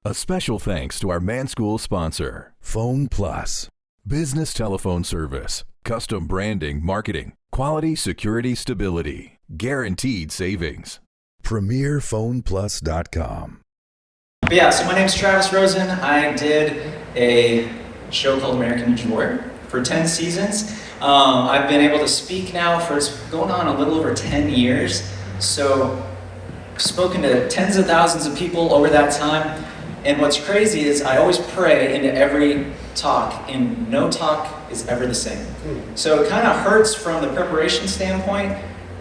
A special thanks to our Man School sponsor, Phone Plus. Business telephone service, custom branding, marketing, quality, security, stability, guaranteed savings. PremierPhonePlus.com. Yeah, so my name's Travis Rosen. I did a show called American Ninja Warrior for 10 seasons. I've been able to speak now for it's going on a little over 10 years. So I've spoken to tens of thousands of people over that time. And what's crazy is I always pray into every talk, and no talk is ever the same. So it kind of hurts from the preparation standpoint.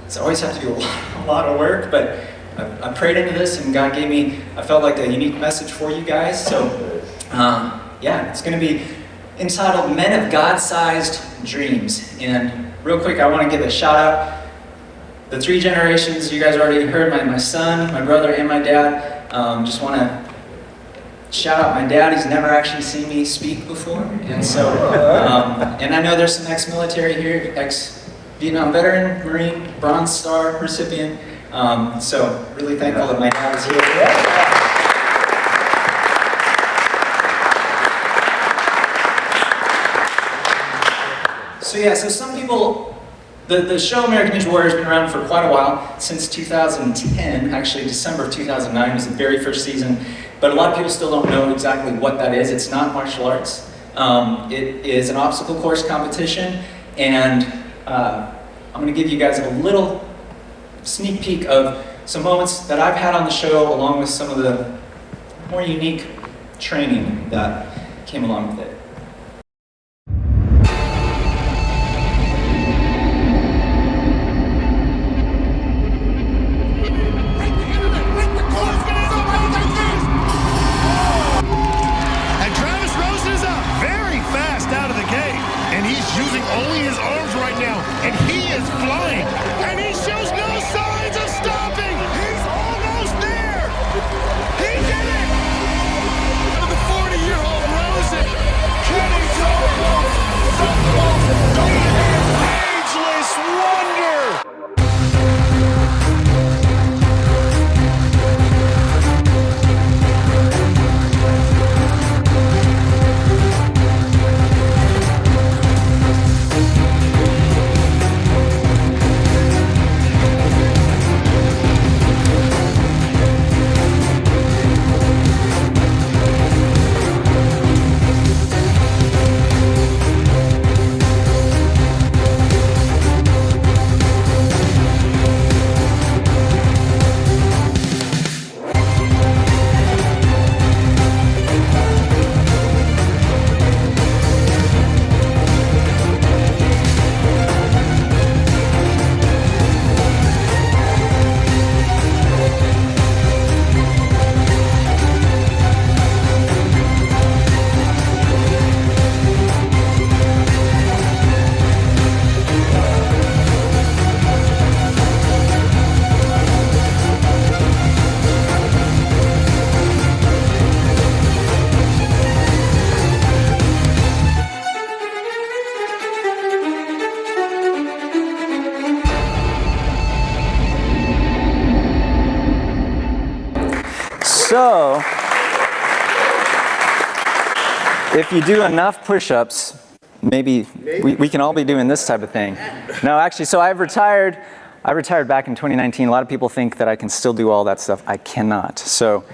So I always have to do a lot of work, but I prayed into this, and God gave me, I felt like a unique message for you guys. So yeah, it's going to be entitled Men of God-Sized Dreams. And real quick, I want to give a shout out. The 3 generations, you guys already heard, my son, my brother, and my dad. Just want to shout out my dad. He's never actually seen me speak before. And so, and I know there's some ex-military here, ex-Vietnam veteran, Marine, Bronze Star recipient. So really thankful that my dad is here. So yeah, so some people, the show American Ninja Warrior has been around for quite a while, since 2010, actually December of 2009 was the very first season, but a lot of people still don't know exactly what that is. It's not martial arts. It is an obstacle course competition, and I'm going to give you guys a little sneak peek of some moments that I've had on the show, along with some of the more unique training that came along with it. Using only his arms right now, and he is flying, and he shows no signs of stopping. He's almost there. He did it. The 40-year-old Rosen. Can he so close? So close. Ageless wonder. So, if you do enough push-ups, maybe we can all be doing this type of thing. No, actually, so I retired back in 2019. A lot of people think that I can still do all that stuff. I cannot. So,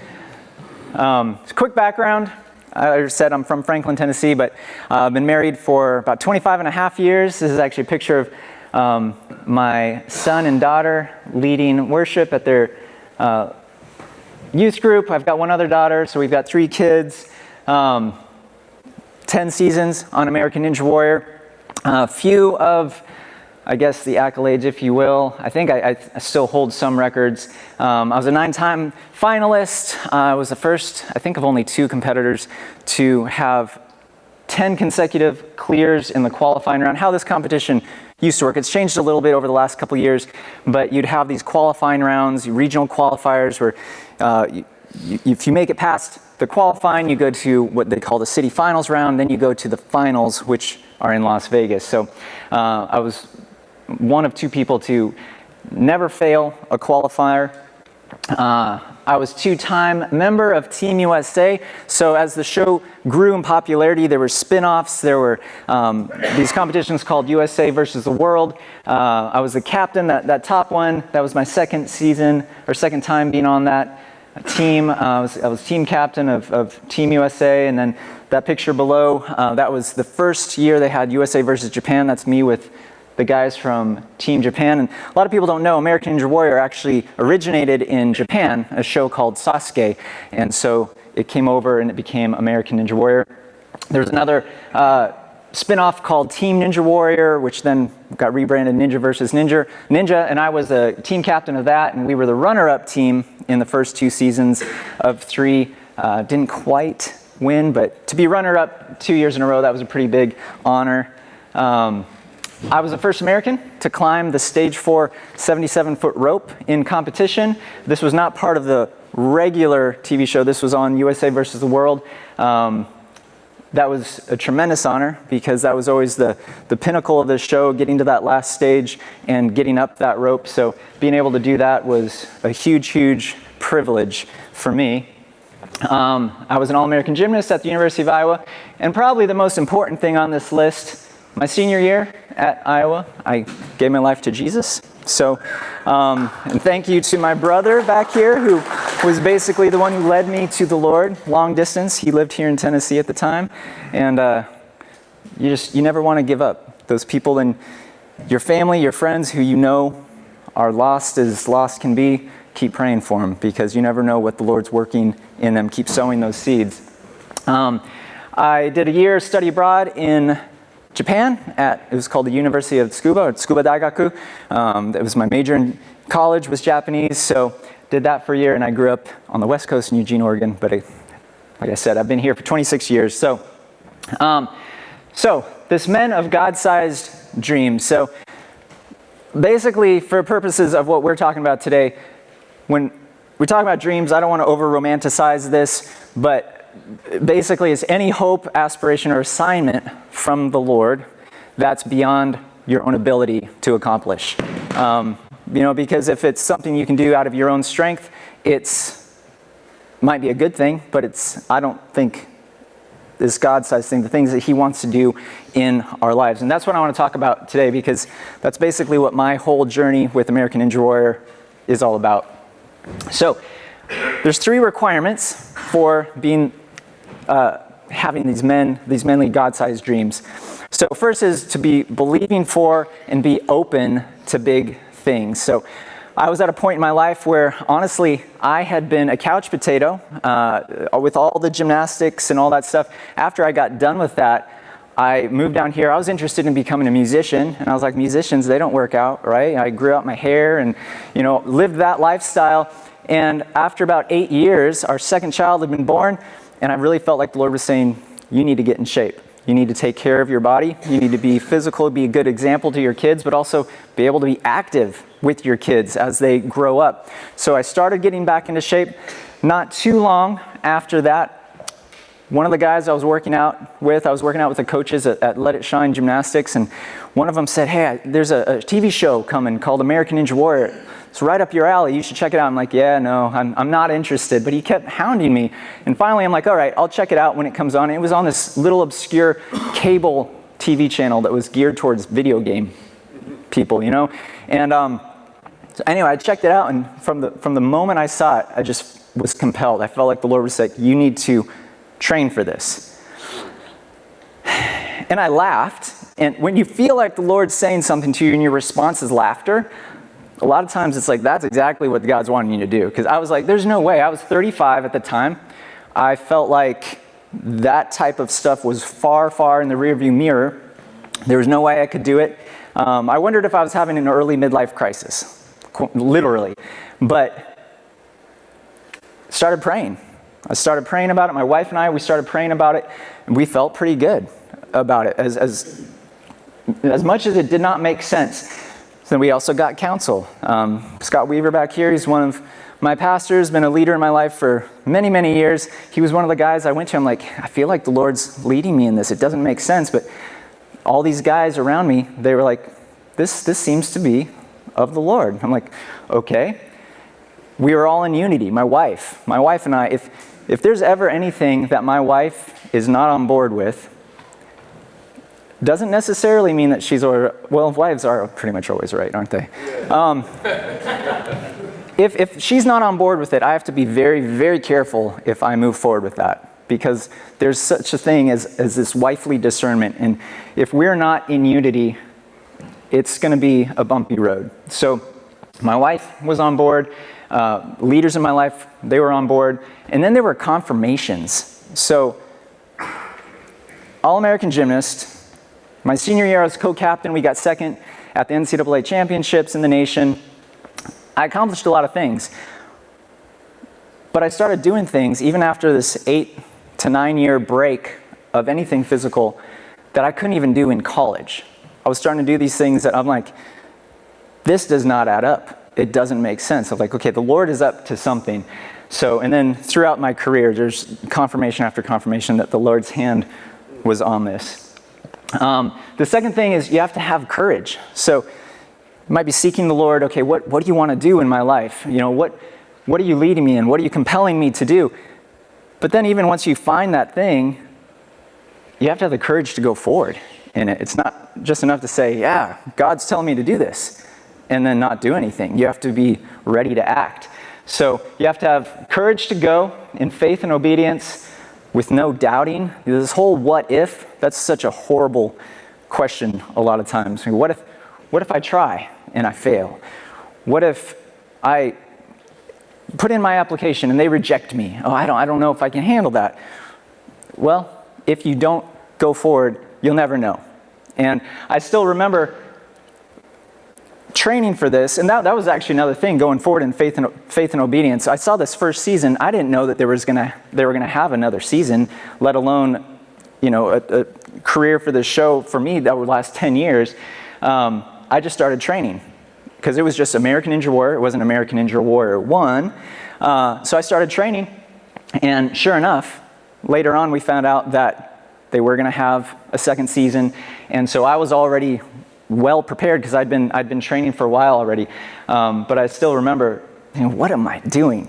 quick background. I said I'm from Franklin, Tennessee, but I've been married for about 25 and a half years. This is actually a picture of my son and daughter leading worship at their youth group. I've got one other daughter, so we've got 3 kids. 10 seasons on American Ninja Warrior. A few of, I guess, the accolades, if you will. I think I still hold some records. I was a 9-time finalist. I was the first, I think, of only 2 competitors to have 10 consecutive clears in the qualifying round. How this competition used to work. It's changed a little bit over the last couple years, but you'd have these qualifying rounds, regional qualifiers, where if you make it past the qualifying, you go to what they call the city finals round, then you go to the finals, which are in Las Vegas. So I was one of 2 people to never fail a qualifier. I was 2-time member of Team USA. So as the show grew in popularity, there were spin-offs. There were these competitions called USA versus the World. I was the captain, that top one. That was my second time being on that team. I was team captain of Team USA. And then that picture below, that was the first year they had USA versus Japan. That's me with the guys from Team Japan. And a lot of people don't know, American Ninja Warrior actually originated in Japan, a show called Sasuke. And so it came over and it became American Ninja Warrior. There's another spin-off called Team Ninja Warrior, which then got rebranded Ninja versus Ninja. And I was a team captain of that, and we were the runner-up team in the first 2 seasons of 3. Didn't quite win, but to be runner-up 2 years in a row, that was a pretty big honor. I was the first American to climb the stage 4 77-foot rope in competition. This was not part of the regular TV show. This was on USA versus the World. That was a tremendous honor because that was always the pinnacle of the show, getting to that last stage and getting up that rope. So being able to do that was a huge, huge privilege for me. I was an All-American gymnast at the University of Iowa. And probably the most important thing on this list, my senior year at Iowa, I gave my life to Jesus. So, and thank you to my brother back here who was basically the one who led me to the Lord, long distance. He lived here in Tennessee at the time. And you never want to give up. Those people in your family, your friends who you know are lost as lost can be, keep praying for them because you never know what the Lord's working in them. Keep sowing those seeds. I did a year study abroad in Japan it was called the University of Tsukuba, or Tsukuba Daigaku. That was my major in college, was Japanese, so did that for a year, and I grew up on the west coast in Eugene, Oregon, but like I said, I've been here for 26 years. So this men of God-sized dreams. So basically, for purposes of what we're talking about today, when we talk about dreams, I don't want to over-romanticize this, but basically it's any hope, aspiration, or assignment from the Lord that's beyond your own ability to accomplish. Because if it's something you can do out of your own strength, might be a good thing, but I don't think this God-sized thing, the things that He wants to do in our lives. And that's what I want to talk about today, because that's basically what my whole journey with American Ninja Warrior is all about. So there's 3 requirements for having these manly God-sized dreams. So first is to be believing for and be open to big things. So I was at a point in my life where, honestly, I had been a couch potato with all the gymnastics and all that stuff. After I got done with that, I moved down here. I was interested in becoming a musician, and I was like, musicians, they don't work out, right? I grew out my hair and, lived that lifestyle. And after about 8 years, our second child had been born, and I really felt like the Lord was saying, you need to get in shape. You need to take care of your body. You need to be physical, be a good example to your kids, but also be able to be active with your kids as they grow up. So I started getting back into shape. Not too long after that, one of the guys I was working out with the coaches at Let It Shine Gymnastics, and one of them said, hey, there's a TV show coming called American Ninja Warrior. It's right up your alley. You should check it out. I'm like, yeah, no, I'm not interested. But he kept hounding me. And finally, I'm like, all right, I'll check it out when it comes on. And it was on this little obscure cable TV channel that was geared towards video game people, And so anyway, I checked it out. And from the moment I saw it, I just was compelled. I felt like the Lord was like, you need to train for this. And I laughed. And when you feel like the Lord's saying something to you and your response is laughter, a lot of times it's like, that's exactly what God's wanting you to do. Because I was like, there's no way. I was 35 at the time. I felt like that type of stuff was far, far in the rearview mirror. There was no way I could do it. I wondered if I was having an early midlife crisis, literally. But started praying. I started praying about it. My wife and I, we started praying about it. And we felt pretty good about it. As much as it did not make sense. Then we also got counsel. Scott Weaver back here, he's one of my pastors, been a leader in my life for many, many years. He was one of the guys I went to. I'm like, I feel like the Lord's leading me in this. It doesn't make sense. But all these guys around me, they were like, this seems to be of the Lord. I'm like, okay. We are all in unity. My wife and I, if there's ever anything that my wife is not on board with, doesn't necessarily mean that she's, well, wives are pretty much always right, aren't they? If she's not on board with it, I have to be very, very careful if I move forward with that, because there's such a thing as this wifely discernment, and if we're not in unity, it's going to be a bumpy road. So my wife was on board, leaders in my life, they were on board, and then there were confirmations. So, All-American gymnast. My senior year, I was co-captain. We got second at the NCAA championships in the nation. I accomplished a lot of things. But I started doing things, even after this 8 to 9 year break of anything physical, that I couldn't even do in college. I was starting to do these things that I'm like, this does not add up. It doesn't make sense. I'm like, okay, the Lord is up to something. So, and then throughout my career, there's confirmation after confirmation that the Lord's hand was on this. The second thing is you have to have courage. So you might be seeking the Lord. Okay, what do you want to do in my life? You know, what are you leading me in? What are you compelling me to do? But then even once you find that thing, you have to have the courage to go forward in it. It's not just enough to say, yeah, God's telling me to do this, and then not do anything. You have to be ready to act. So you have to have courage to go in faith and obedience, with no doubting. This whole what if, that's such a horrible question a lot of times. I mean, what if I try and I fail? What if I put in my application and they reject me? Oh, I don't know if I can handle that. Well, if you don't go forward, you'll never know. And I still remember training for this, and that was actually another thing, going forward in faith and obedience. I saw this first season. I didn't know that they were gonna have another season, let alone, you know, a career for this show for me that would last 10 years. I just started training because it was just American Ninja Warrior. It wasn't American Ninja Warrior 1. So I started training, and sure enough, later on we found out that they were gonna have a second season, and so I was already well prepared because I'd been training for a while already, but I still remember, you know, what am I doing?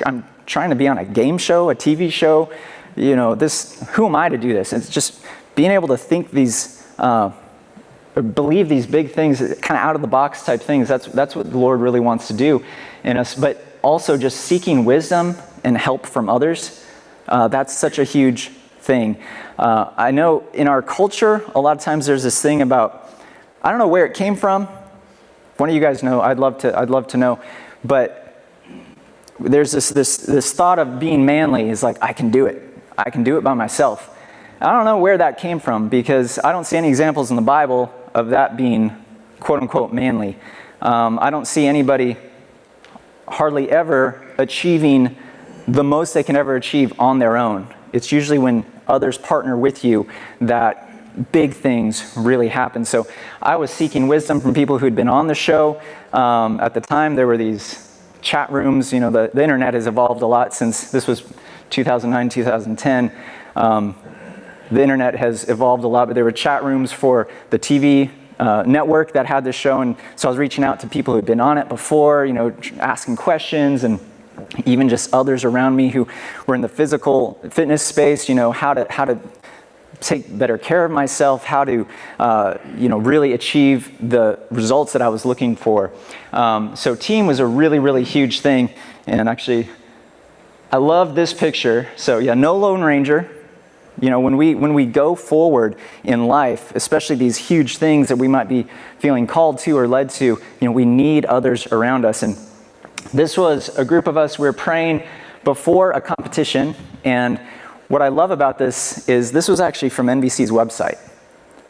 I'm trying to be on a game show, a TV show. You know, who am I to do this? It's just being able to think these, believe these big things, kind of out of the box type things. That's what the Lord really wants to do in us. But also just seeking wisdom and help from others. That's such a huge thing. I know in our culture, a lot of times there's this thing about, I don't know where it came from. If one of you guys know, I'd love to know. But there's this thought of being manly is like, I can do it. I can do it by myself. I don't know where that came from, because I don't see any examples in the Bible of that being quote unquote manly. I don't see anybody hardly ever achieving the most they can ever achieve on their own. It's usually when others partner with you that big things really happen. So I was seeking wisdom from people who'd been on the show. At the time, there were these chat rooms. You know, the internet has evolved a lot since this was 2009, 2010. The internet has evolved a lot, but there were chat rooms for the TV network that had this show, and so I was reaching out to people who'd been on it before, you know, asking questions, and even just others around me who were in the physical fitness space, you know, how to take better care of myself, how to, you know, really achieve the results that I was looking for. So team was a really, really huge thing. And actually, I love this picture. So yeah, no Lone Ranger. You know, when we go forward in life, especially these huge things that we might be feeling called to or led to, you know, we need others around us. And this was a group of us. We were praying before a competition, and what I love about this is this was actually from NBC's website.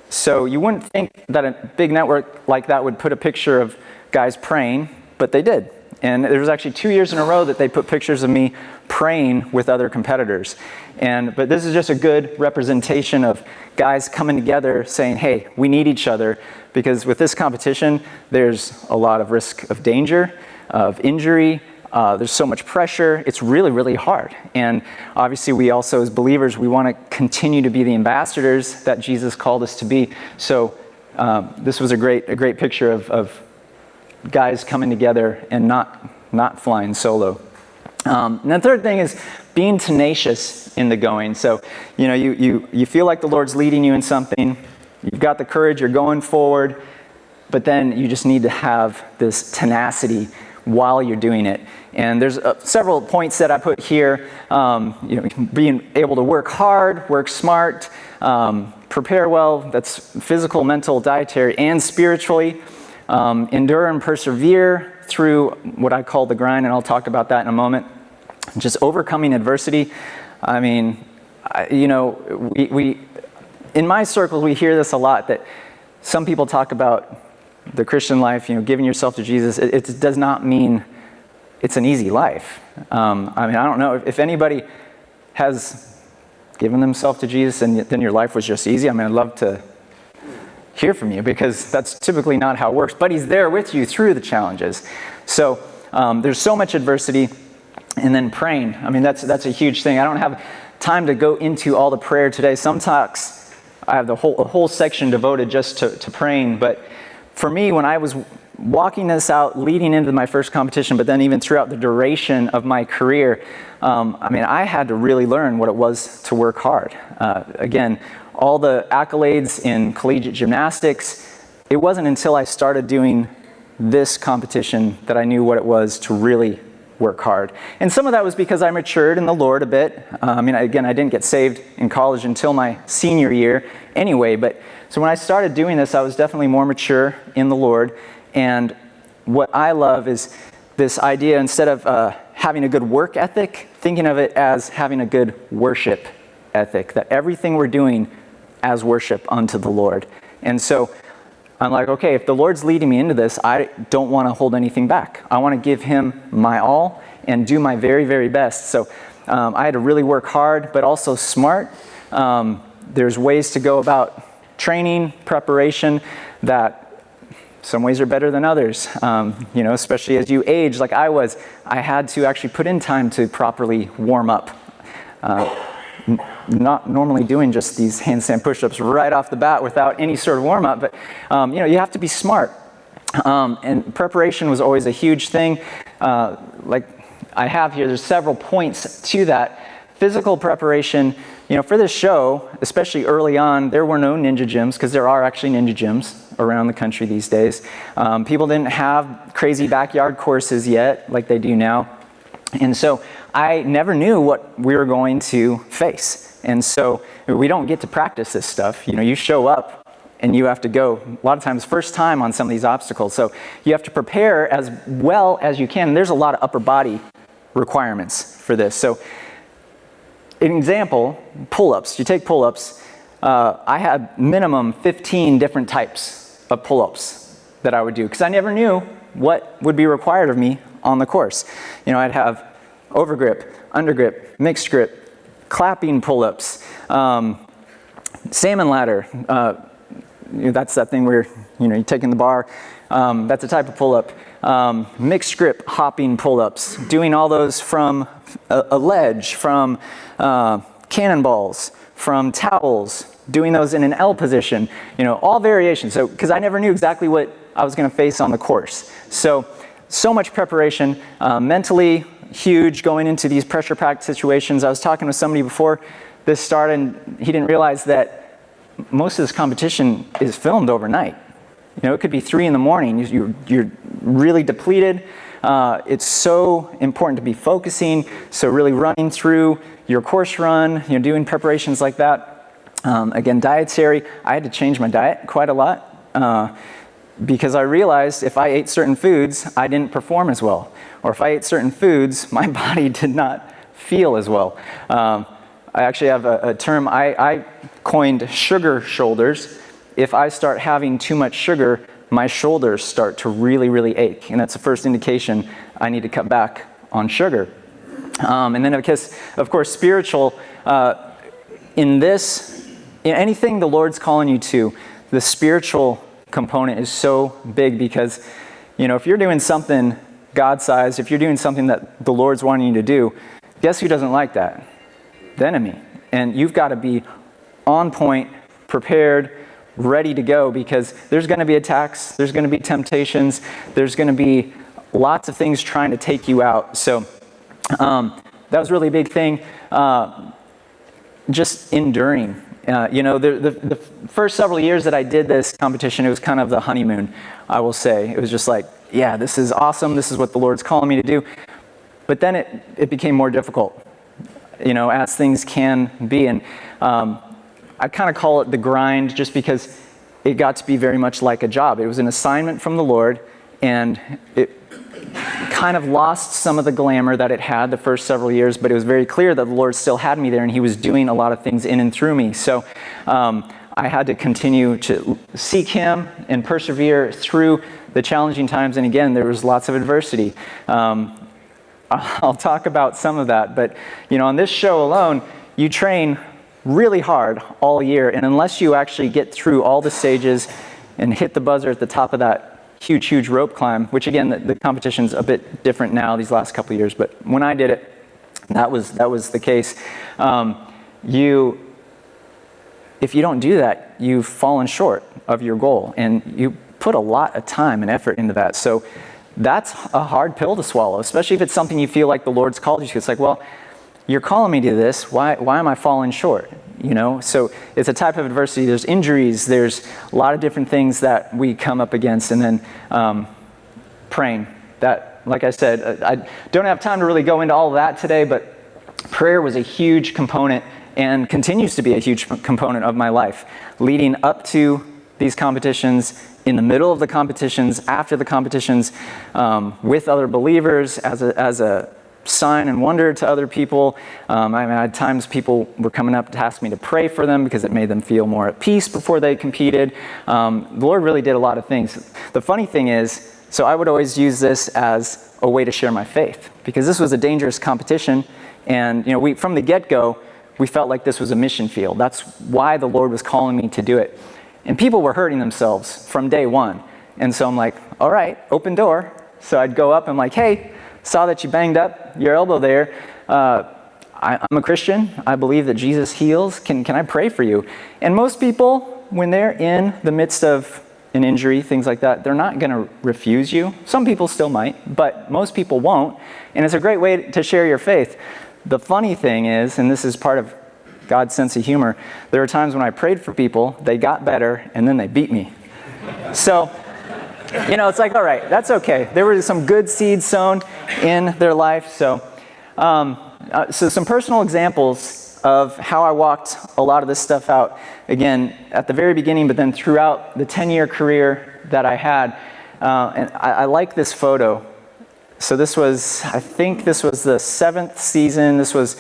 So you wouldn't think that a big network like that would put a picture of guys praying, but they did. And there was actually 2 years in a row that they put pictures of me praying with other competitors. But this is just a good representation of guys coming together saying, hey, we need each other, because with this competition, there's a lot of risk of danger, of injury. There's so much pressure. It's really, really hard. And obviously we also, as believers, we want to continue to be the ambassadors that Jesus called us to be. So this was a great picture of guys coming together and not flying solo. And the third thing is being tenacious in the going. So, you feel like the Lord's leading you in something. You've got the courage, you're going forward, but then you just need to have this tenacity while you're doing it. And there's several points that I put here. Being able to work hard, work smart, prepare well. That's physical, mental, dietary, and spiritually. Endure and persevere through what I call the grind, and I'll talk about that in a moment. Just overcoming adversity. I mean, we in my circles, we hear this a lot, that some people talk about the Christian life, giving yourself to Jesus. It does not mean it's an easy life. I don't know if anybody has given themselves to Jesus and then your life was just easy. I'd love to hear from you, because that's typically not how it works. But he's there with you through the challenges. So there's so much adversity. And then praying. That's a huge thing. I don't have time to go into all the prayer today. Some talks, I have a whole section devoted just to praying. But for me, when I was walking this out, leading into my first competition, but then even throughout the duration of my career, I had to really learn what it was to work hard. Again, all the accolades in collegiate gymnastics, it wasn't until I started doing this competition that I knew what it was to really work hard. And some of that was because I matured in the Lord a bit. Again, I didn't get saved in college until my senior year anyway, but so when I started doing this, I was definitely more mature in the Lord. And what I love is this idea, instead of having a good work ethic, thinking of it as having a good worship ethic, that everything we're doing as worship unto the Lord. And so I'm like, okay, if the Lord's leading me into this, I don't want to hold anything back. I want to give him my all and do my very, very best. So I had to really work hard, but also smart. There's ways to go about training, preparation, that some ways are better than others. Especially as you age, like I was, I had to actually put in time to properly warm up. Not normally doing just these handstand push-ups right off the bat without any sort of warm-up, but you have to be smart. And preparation was always a huge thing. Like I have here, there's several points to that. Physical preparation, for this show, especially early on, there were no ninja gyms, because there are actually ninja gyms around the country these days. People didn't have crazy backyard courses yet like they do now. And so I never knew what we were going to face. And so we don't get to practice this stuff. You show up and you have to go, a lot of times, first time on some of these obstacles. So you have to prepare as well as you can. And there's a lot of upper body requirements for this. So an example, pull-ups. You take pull-ups. I had minimum 15 different types of pull-ups that I would do, because I never knew what would be required of me on the course. I'd have overgrip, undergrip, mixed grip, clapping pull-ups, salmon ladder. That's that thing where you're taking the bar. That's a type of pull-up. Mixed grip hopping pull-ups, doing all those from a ledge, from cannonballs, from towels, doing those in an L position. All variations. So because I never knew exactly what I was going to face on the course. So much preparation, mentally huge, going into these pressure-packed situations. I was talking with somebody before this started, and he didn't realize that most of this competition is filmed overnight. It could be 3 a.m. You're really depleted. It's so important to be focusing. So really running through your course run, doing preparations like that. Again, dietary. I had to change my diet quite a lot. Because I realized if I ate certain foods, I didn't perform as well. Or if I ate certain foods, my body did not feel as well. I actually have a term, I coined sugar shoulders. If I start having too much sugar, my shoulders start to really, really ache. And that's the first indication I need to cut back on sugar. And then of course, spiritual, in anything the Lord's calling you to, the spiritual component is so big, because if you're doing something God-sized, if you're doing something that the Lord's wanting you to do, guess who doesn't like that? The enemy. And you've got to be on point, prepared, ready to go, because there's going to be attacks, there's going to be temptations, there's going to be lots of things trying to take you out. So that was really a big thing. Just enduring. The first several years that I did this competition, it was kind of the honeymoon, I will say. It was just like, yeah, this is awesome. This is what the Lord's calling me to do. But then it became more difficult, as things can be. And I kind of call it the grind, just because it got to be very much like a job. It was an assignment from the Lord, and it kind of lost some of the glamour that it had the first several years, but it was very clear that the Lord still had me there, and he was doing a lot of things in and through me. So I had to continue to seek him and persevere through the challenging times. And again, there was lots of adversity. I'll talk about some of that, but on this show alone, you train really hard all year, and unless you actually get through all the stages and hit the buzzer at the top of that huge rope climb, which again, the competition's a bit different now these last couple of years, but when I did it, that was the case. If you don't do that, you've fallen short of your goal, and you put a lot of time and effort into that. So that's a hard pill to swallow, especially if it's something you feel like the Lord's called you to. It's like, well, you're calling me to this. Why am I falling short? So it's a type of adversity. There's injuries. There's a lot of different things that we come up against. And then praying. That, like I said, I don't have time to really go into all of that today, but prayer was a huge component and continues to be a huge component of my life. Leading up to these competitions, in the middle of the competitions, after the competitions, with other believers, as a sign and wonder to other people. I had times people were coming up to ask me to pray for them because it made them feel more at peace before they competed. The Lord really did a lot of things. The funny thing is, so I would always use this as a way to share my faith, because this was a dangerous competition, and we from the get-go, we felt like this was a mission field. That's why the Lord was calling me to do it. And people were hurting themselves from day one. And so I'm like, all right, open door. So I'd go up and I'm like, hey, saw that you banged up your elbow there. I'm a Christian. I believe that Jesus heals. Can I pray for you? And most people, when they're in the midst of an injury, things like that, they're not going to refuse you. Some people still might, but most people won't. And it's a great way to share your faith. The funny thing is, and this is part of God's sense of humor, there were times when I prayed for people, they got better, and then they beat me. So, it's like, all right, that's okay. There were some good seeds sown in their life. So some personal examples of how I walked a lot of this stuff out, again, at the very beginning, but then throughout the 10-year career that I had. And I like this photo. So I think this was the 7th season. This was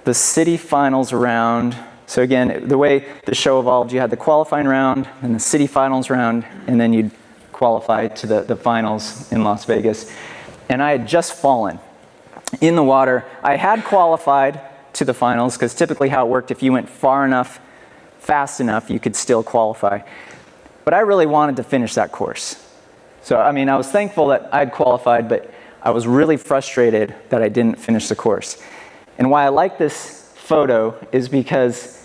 the city finals round. So again, the way the show evolved, you had the qualifying round and the city finals round, and then you'd qualify to the finals in Las Vegas. And I had just fallen in the water. I had qualified to the finals, because typically how it worked, if you went far enough, fast enough, you could still qualify. But I really wanted to finish that course. So, I was thankful that I'd qualified, but I was really frustrated that I didn't finish the course. And why I like this photo is because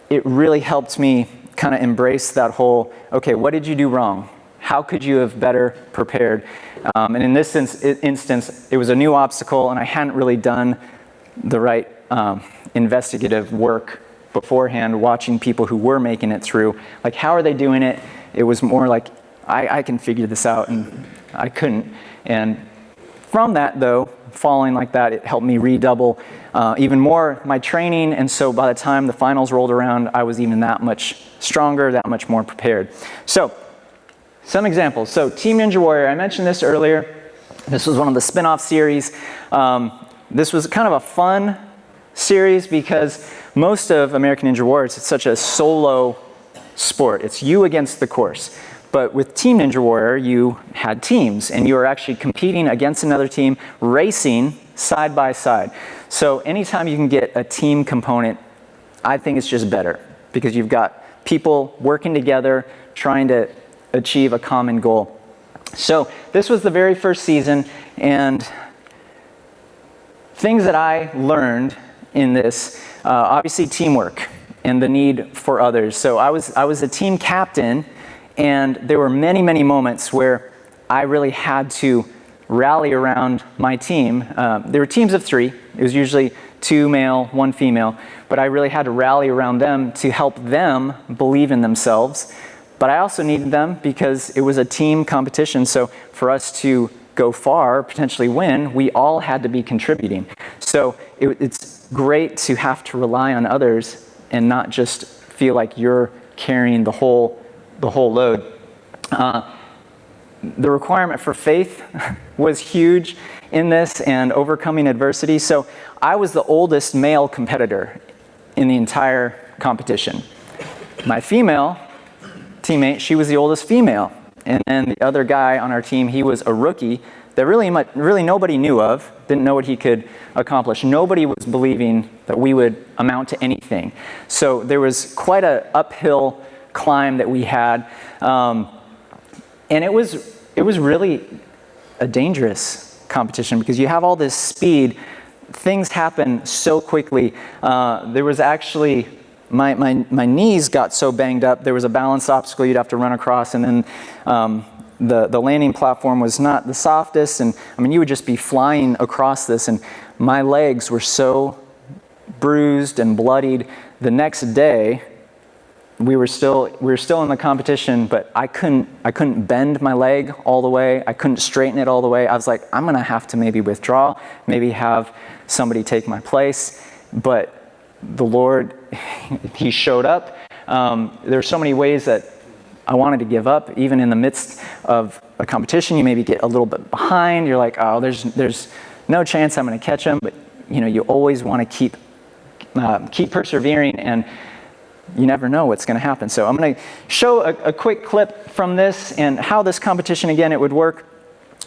it really helped me kind of embrace that whole, okay, what did you do wrong? How could you have better prepared? And in this instance, it was a new obstacle, and I hadn't really done the right investigative work beforehand, watching people who were making it through. Like, how are they doing it? It was more like, I can figure this out, and I couldn't. And from that, though, falling like that, it helped me redouble even more my training. And so by the time the finals rolled around, I was even that much stronger, that much more prepared. So, some examples. So, Team Ninja Warrior, I mentioned this earlier. This was one of the spin-off series. This was kind of a fun series because most of American Ninja Warrior, it's such a solo sport. It's you against the course. But with Team Ninja Warrior, you had teams, and you were actually competing against another team, racing side by side. So anytime you can get a team component, I think it's just better, because you've got people working together, trying to achieve a common goal. So this was the very first season, and things that I learned in this, obviously teamwork. and the need for others. So I was a team captain, and there were many, many moments where I really had to rally around my team. There were teams of 3. It was usually 2 male, 1 female, but I really had to rally around them to help them believe in themselves. But I also needed them because it was a team competition. So for us to go far, potentially win, we all had to be contributing. So it's great to have to rely on others and not just feel like you're carrying the whole load. The requirement for faith was huge in this and overcoming adversity. So I was the oldest male competitor in the entire competition. My female teammate, she was the oldest female. And then the other guy on our team, he was a rookie that really nobody knew of, didn't know what he could accomplish. Nobody was believing that we would amount to anything. So there was quite an uphill climb that we had. And it was really a dangerous competition because you have all this speed. Things happen so quickly. There was actually, my knees got so banged up, there was a balance obstacle you'd have to run across, and then the landing platform was not the softest, and I mean, you would just be flying across this, and my legs were so bruised and bloodied. The next day, we were still in the competition, but I couldn't bend my leg all the way. I couldn't straighten it all the way. I was like, I'm gonna have to maybe withdraw, maybe have somebody take my place. But the Lord, He showed up. There were so many ways that I wanted to give up, even in the midst of a competition. You maybe get a little bit behind. You're like, oh, there's no chance I'm gonna catch him. But you always want to keep persevering, and you never know what's going to happen. So I'm going to show a quick clip from this and how this competition, again, it would work.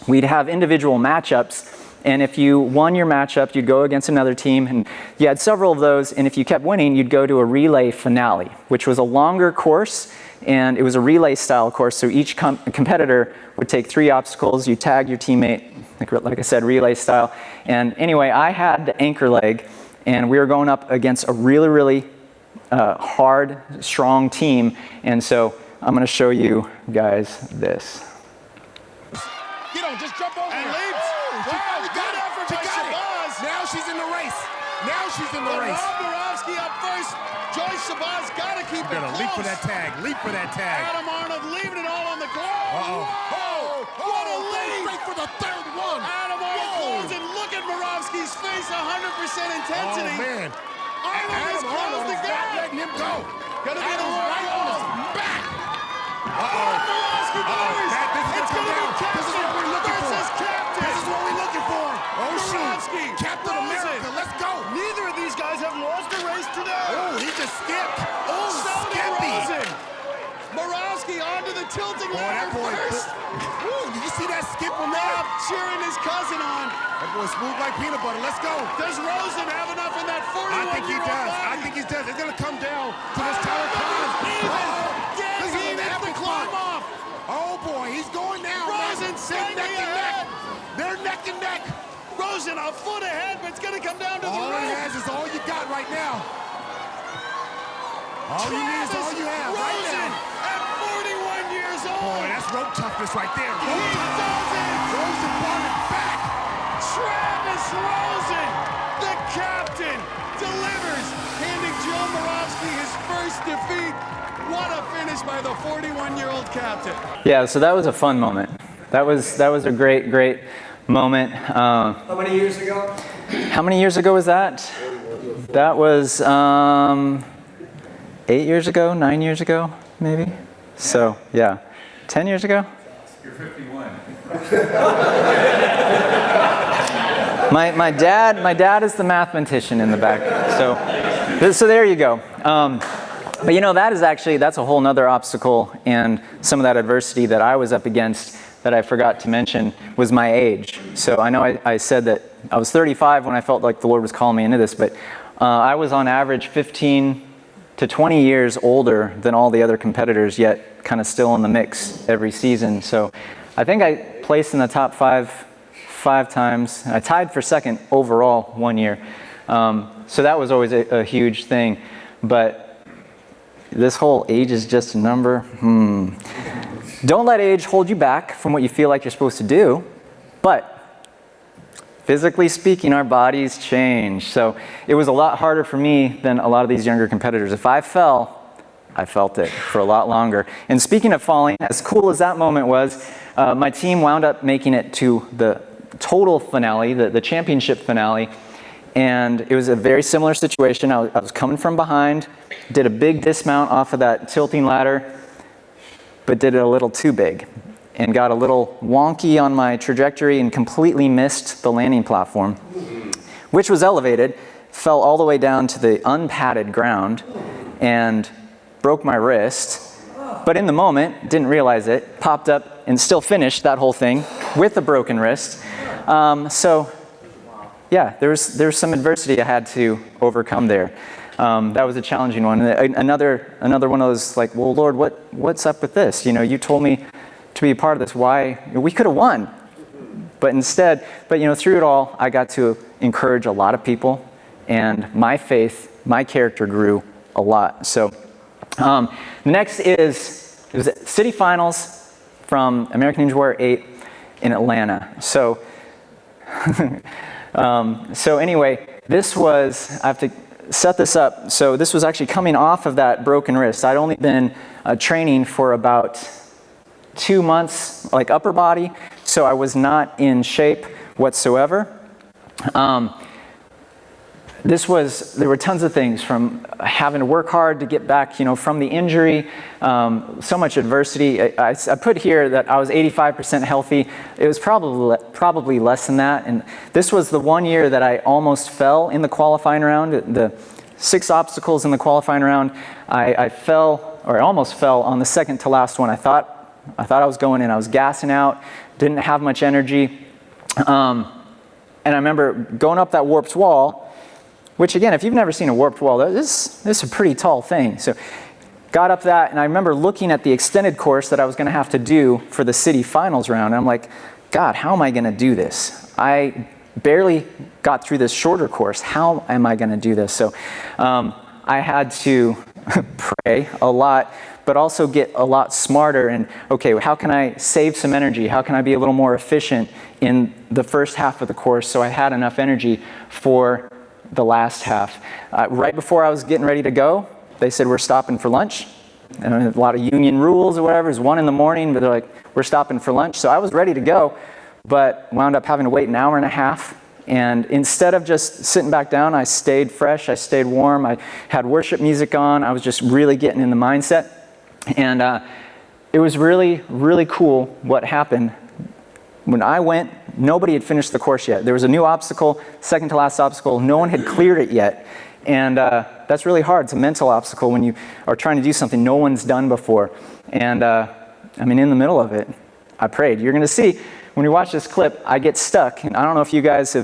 We'd have individual matchups, and if you won your matchup, you'd go against another team, and you had several of those, and if you kept winning, you'd go to a relay finale, which was a longer course, and it was a relay style course, so each competitor would take 3 obstacles. You tag your teammate, like I said, relay style. And anyway, I had the anchor leg, and we were going up against a really hard, strong team, and so I'm going to show you guys this. You don't just jump over and leaps. Wow, good effort by Shabazz. Now she's in the race. Moravsky up first. Joyce Shabazz got to keep it close. Leap for that tag. Adam Arnold leaving it all on the ground. Whoa! What a lead! Straight for the third one. Adam Arnold close, and look at Moravsky's face. 100% intensity. Oh man! Arnold has closed the gap. Letting him go. Gonna be the right on his back. Moravsky delivers. It's gonna be Captain. This is what we're looking for. This is what we're looking for. Oh shoot! Captain America, let's go. Neither of these guys have lost a race today. Oh, he just skipped. Oh, Skippy. Moravsky onto the tilting ladder first. Ooh, did you see that skip from there? Cheering his cousin on. That boy smooth like peanut butter. Let's go. Does Rosen have enough in that 41-year-old I think he does. It's going to come down to this tower climb. This is the climb off. Oh, boy. He's going now. Rosen staying ahead. They're neck and neck. Rosen a foot ahead, but it's going to come down to the rim. All he has is all you got right now. All you need is all you have right now. At 41 years old. Boy, that's rope toughness right there. He does it. Rosen brought it back. Travis Rosen, the captain, delivers, handing Joe Moravsky his first defeat. What a finish by the 41-year-old captain. Yeah, so that was a fun moment. That was a great moment. How many years ago? How many years ago was that? That was 8 years ago, 9 years ago, maybe. So yeah, 10 years ago. You're 51. My dad is the mathematician in the back. So there you go. But that's a whole nother obstacle, and some of that adversity that I was up against that I forgot to mention was my age. So I know I said that I was 35 when I felt like the Lord was calling me into this, but I was on average 15 to 20 years older than all the other competitors, yet kind of still in the mix every season. So I think I placed in the top five times. I tied for second overall one year. So that was always a huge thing. But this whole age is just a number. Don't let age hold you back from what you feel like you're supposed to do, but physically speaking, our bodies change. So it was a lot harder for me than a lot of these younger competitors. If I fell, I felt it for a lot longer. And speaking of falling, as cool as that moment was, my team wound up making it to the total finale, the championship finale. And it was a very similar situation. I was coming from behind, did a big dismount off of that tilting ladder, but did it a little too big and got a little wonky on my trajectory and completely missed the landing platform, which was elevated, fell all the way down to the unpadded ground and broke my wrist. But in the moment, didn't realize it, popped up and still finished that whole thing with a broken wrist. So yeah, there's some adversity I had to overcome there. That was a challenging one. Another one of those like, well, Lord, what's up with this? You know, you told me to be a part of this. Why? We could have won. But instead, through it all, I got to encourage a lot of people, and my faith, my character grew a lot. So next it was city finals from American Ninja Warrior 8 in Atlanta. So anyway, this was, I have to set this up. So this was actually coming off of that broken wrist. I'd only been training for about 2 months, like upper body, so I was not in shape whatsoever. There were tons of things, from having to work hard to get back, from the injury, so much adversity. I put here that I was 85% healthy. It was probably less than that. And this was the one year that I almost fell in the qualifying round. The 6 obstacles in the qualifying round, I fell, or I almost fell on the second to last one. I thought I was going in. I was gassing out, didn't have much energy. And I remember going up that warped wall, which again, if you've never seen a warped wall, this is a pretty tall thing. So got up that, and I remember looking at the extended course that I was going to have to do for the city finals round. And I'm like, God, how am I going to do this? I barely got through this shorter course. How am I going to do this? So I had to pray a lot, but also get a lot smarter. And okay, how can I save some energy? How can I be a little more efficient in the first half of the course so I had enough energy for the last half? Right before I was getting ready to go, they said, we're stopping for lunch. And a lot of union rules or whatever. It was 1 in the morning, but they're like, we're stopping for lunch. So I was ready to go, but wound up having to wait an hour and a half. And instead of just sitting back down, I stayed fresh, I stayed warm, I had worship music on, I was just really getting in the mindset. And it was really, really cool what happened. When I went, nobody had finished the course yet. There was a new obstacle, second to last obstacle, no one had cleared it yet. And that's really hard. It's a mental obstacle when you are trying to do something no one's done before. And in the middle of it, I prayed. You're going to see, when you watch this clip, I get stuck. And I don't know if you guys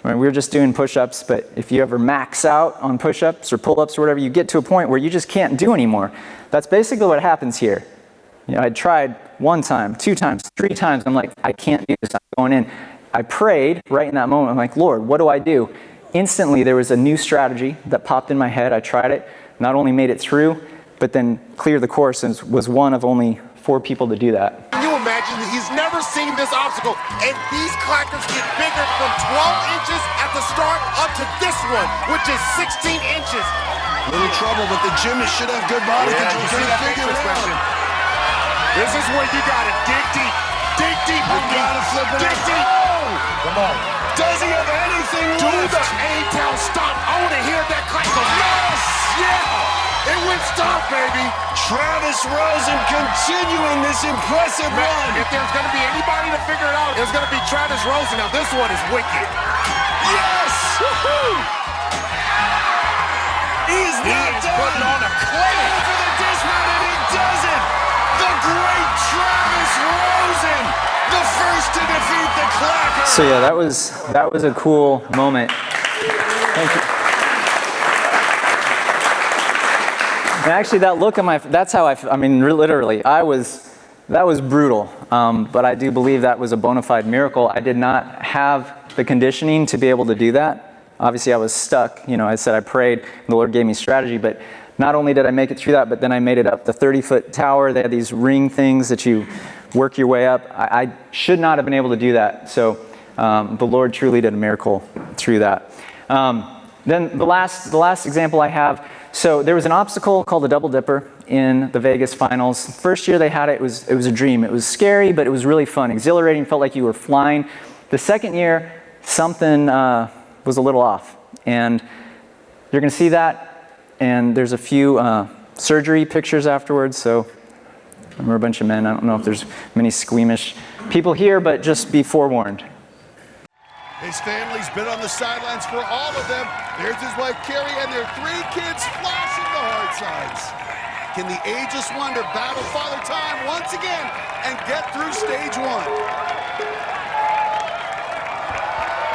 we were just doing push-ups, but if you ever max out on push-ups or pull-ups or whatever, you get to a point where you just can't do anymore. That's basically what happens here. I tried 1 time, 2 times, 3 times. I'm like, I can't do this. I'm going in. I prayed right in that moment. I'm like, Lord, what do I do? Instantly, there was a new strategy that popped in my head. I tried it. Not only made it through, but then cleared the course and was one of only 4 people to do that. Can you imagine that he's never seen this obstacle, and these clackers get bigger from 12 inches at the start up to this one, which is 16 inches. Little trouble, but the gymnast should have good body control. You see that face expression? This is where you gotta dig deep. Dig deep. You gotta flip it. Dig deep. Oh! Come on. Does he have anything Do left? the A-Town stop. I want to hear that clack go. Yes! Yeah! It went stop, baby. Travis Rosen continuing this impressive run. If there's going to be anybody to figure it out, it's going to be Travis Rosen. Now, this one is wicked. Yes! Woohoo! He's not done. Putting on a clinic. For the dismount, and he does it. The great Travis Rosen, the first to defeat the Clacker. So yeah, that was a cool moment. Thank you. And actually, that look on that's how literally, that was brutal. But I do believe that was a bona fide miracle. I did not have the conditioning to be able to do that. Obviously, I was stuck. I said I prayed, and the Lord gave me strategy, but not only did I make it through that, but then I made it up the 30-foot tower. They had these ring things that you work your way up. I should not have been able to do that. So the Lord truly did a miracle through that. Then the last example I have, so there was an obstacle called the Double Dipper in the Vegas finals. First year they had it, it was a dream. It was scary, but it was really fun, exhilarating, felt like you were flying. The second year, something was a little off. And you're going to see that, and there's a few surgery pictures afterwards, so we're a bunch of men. I don't know if there's many squeamish people here, but just be forewarned. His family's been on the sidelines for all of them. There's his wife, Carrie, and their 3 kids flashing the hard sides. Can the ageless wonder battle Father Time once again and get through stage 1?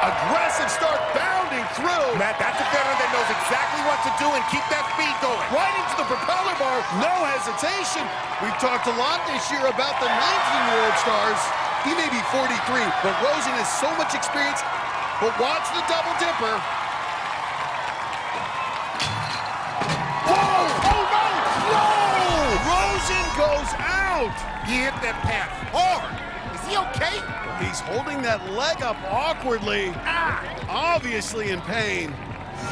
Aggressive start, bounding through. Matt, that's a veteran that knows exactly what to do and keep that speed going. Right into the propeller bar, no hesitation. We've talked a lot this year about the 19-year-old stars. He may be 43, but Rosen has so much experience. But watch the Double Dipper. Whoa! Oh, no! No! Rosen goes out! He hit that path hard. Is he okay? He's holding that leg up awkwardly. Obviously in pain.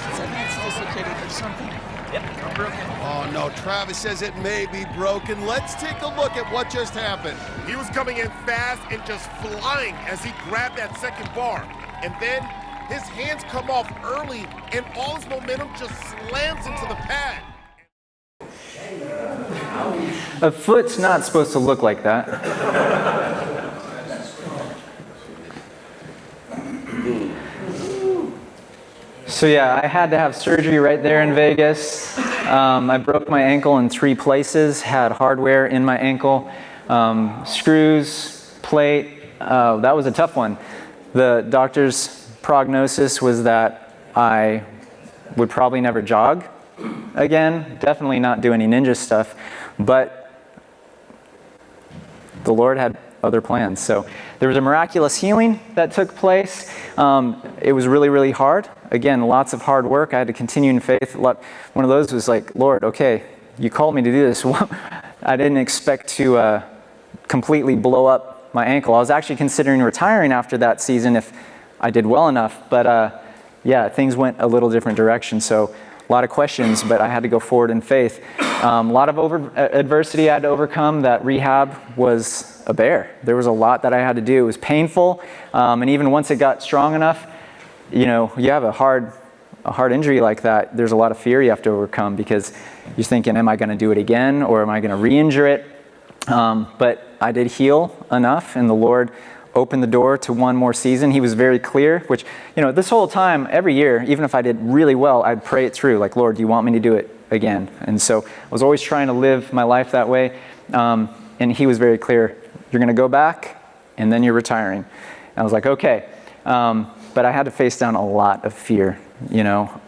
It's dislocated or something. Yep, I'm broken. Oh, no, Travis says it may be broken. Let's take a look at what just happened. He was coming in fast and just flying as he grabbed that second bar. And then his hands come off early and all his momentum just slams into the pad. A foot's not supposed to look like that. So yeah, I had to have surgery right there in Vegas. I broke my ankle in 3 places, had hardware in my ankle, screws, plate. That was a tough one. The doctor's prognosis was that I would probably never jog again, definitely not do any ninja stuff, but the Lord had other plans. So there was a miraculous healing that took place. It was really, really hard. Again, lots of hard work. I had to continue in faith. One of those was like, Lord, okay, you called me to do this. I didn't expect to completely blow up my ankle. I was actually considering retiring after that season if I did well enough. But yeah, things went a little different direction. So a lot of questions, but I had to go forward in faith. A lot of adversity I had to overcome. That rehab was a bear. There was a lot that I had to do. It was painful. And even once it got strong enough, you know, you have a hard injury like that, there's a lot of fear you have to overcome because you're thinking, am I going to do it again or am I going to re-injure it? But I did heal enough and the Lord opened the door to one more season. He was very clear, which, you know, this whole time, every year, even if I did really well, I'd pray it through, like, Lord, do you want me to do it again? And so I was always trying to live my life that way. And he was very clear, you're going to go back and then you're retiring. And I was like, okay. But I had to face down a lot of fear, you know.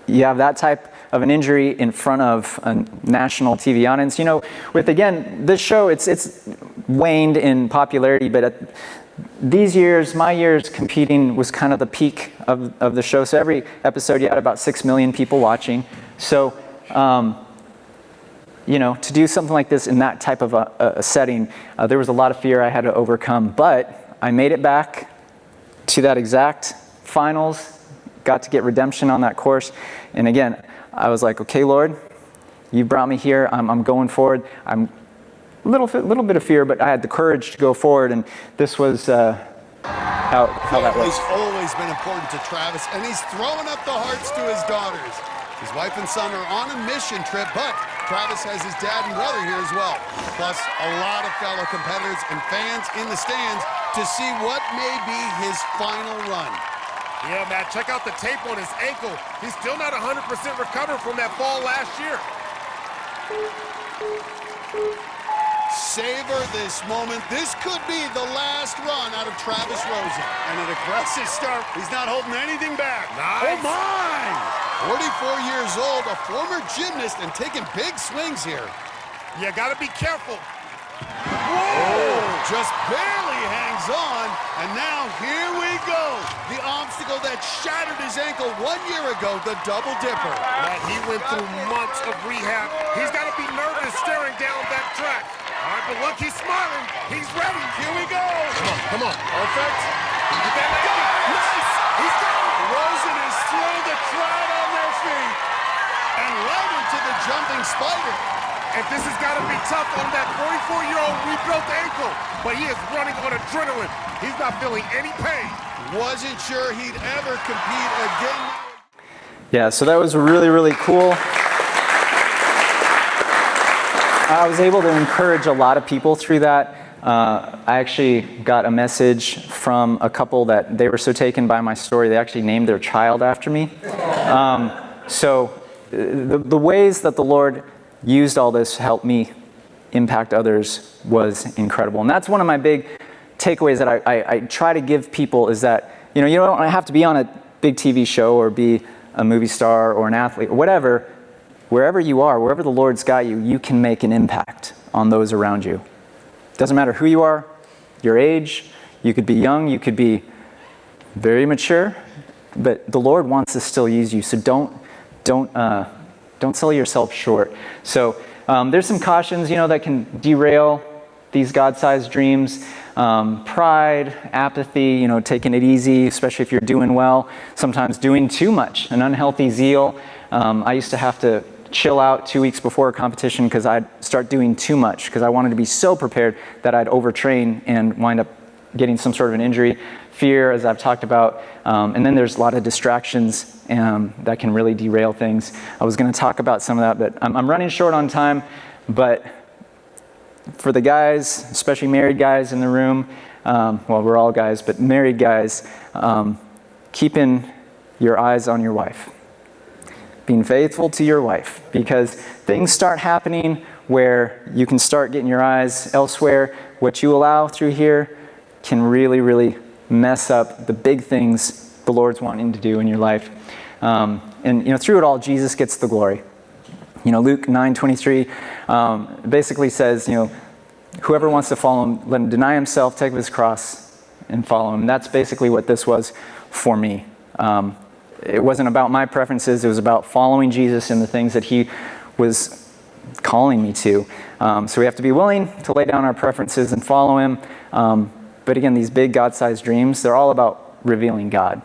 You have that type of an injury in front of a national TV audience. You know, with, again, this show, it's waned in popularity, but these years, my years competing was kind of the peak of the show. So every episode you had about 6 million people watching. So, you know, to do something like this in that type of a setting, there was a lot of fear I had to overcome. But I made it back to that exact finals, got to get redemption on that course. And again, I was like, okay, Lord, you brought me here. I'm going forward. I'm a little bit of fear, but I had the courage to go forward. And this was how that was. He's always been important to Travis, and he's throwing up the hearts to his daughters. His wife and son are on a mission trip, but Travis has his dad and brother here as well. Plus, a lot of fellow competitors and fans in the stands to see what may be his final run. Yeah, Matt, check out the tape on his ankle. He's still not 100% recovered from that fall last year. Savor this moment. This could be the last run out of Travis Rosen. And an aggressive start. He's not holding anything back. Nice. Oh, my! 44 years old, a former gymnast, and taking big swings here. You gotta be careful. Whoa! just barely hangs on, and now here we go. The obstacle that shattered his ankle 1 year ago, the double dipper. Well, he went through months of rehab. He's got to be nervous staring down that track. All right, but look, he's smiling. He's ready. Here we go. Come on. Perfect. Get that leg kick. Nice. He's got it. Rosen has thrown the crowd on their feet and right into the jumping spider. And this has got to be tough on that 44-year-old rebuilt ankle. But he is running on adrenaline. He's not feeling any pain. Wasn't sure he'd ever compete again. Yeah, so that was really, really cool. I was able to encourage a lot of people through that. I actually got a message from a couple that they were so taken by my story, they actually named their child after me. So the ways that the Lord used all this to help me impact others was incredible. And that's one of my big takeaways that I try to give people is that, you don't have to be on a big TV show or be a movie star or an athlete or whatever. Wherever you are, wherever the Lord's got you, you can make an impact on those around you. Doesn't matter who you are, your age, you could be young, you could be very mature, but the Lord wants to still use you, so don't sell yourself short. So there's some cautions, that can derail these God-sized dreams. Pride, apathy, taking it easy, especially if you're doing well. Sometimes doing too much, an unhealthy zeal. I used to have to chill out 2 weeks before a competition because I'd start doing too much because I wanted to be so prepared that I'd overtrain and wind up getting some sort of an injury. Fear, as I've talked about, and then there's a lot of distractions that can really derail things. I was going to talk about some of that, but I'm running short on time. But for the guys, especially married guys in the room, well, we're all guys, but married guys, keeping your eyes on your wife. Being faithful to your wife, because things start happening where you can start getting your eyes elsewhere. What you allow through here can really, really mess up the big things the Lord's wanting to do in your life. And through it all, Jesus gets the glory. Luke 9:23 basically says, whoever wants to follow him, let him deny himself, take up his cross, and follow him. And that's basically what this was for me. It wasn't about my preferences. It was about following Jesus and the things that he was calling me to. So we have to be willing to lay down our preferences and follow him. But again, these big God-sized dreams, they're all about revealing God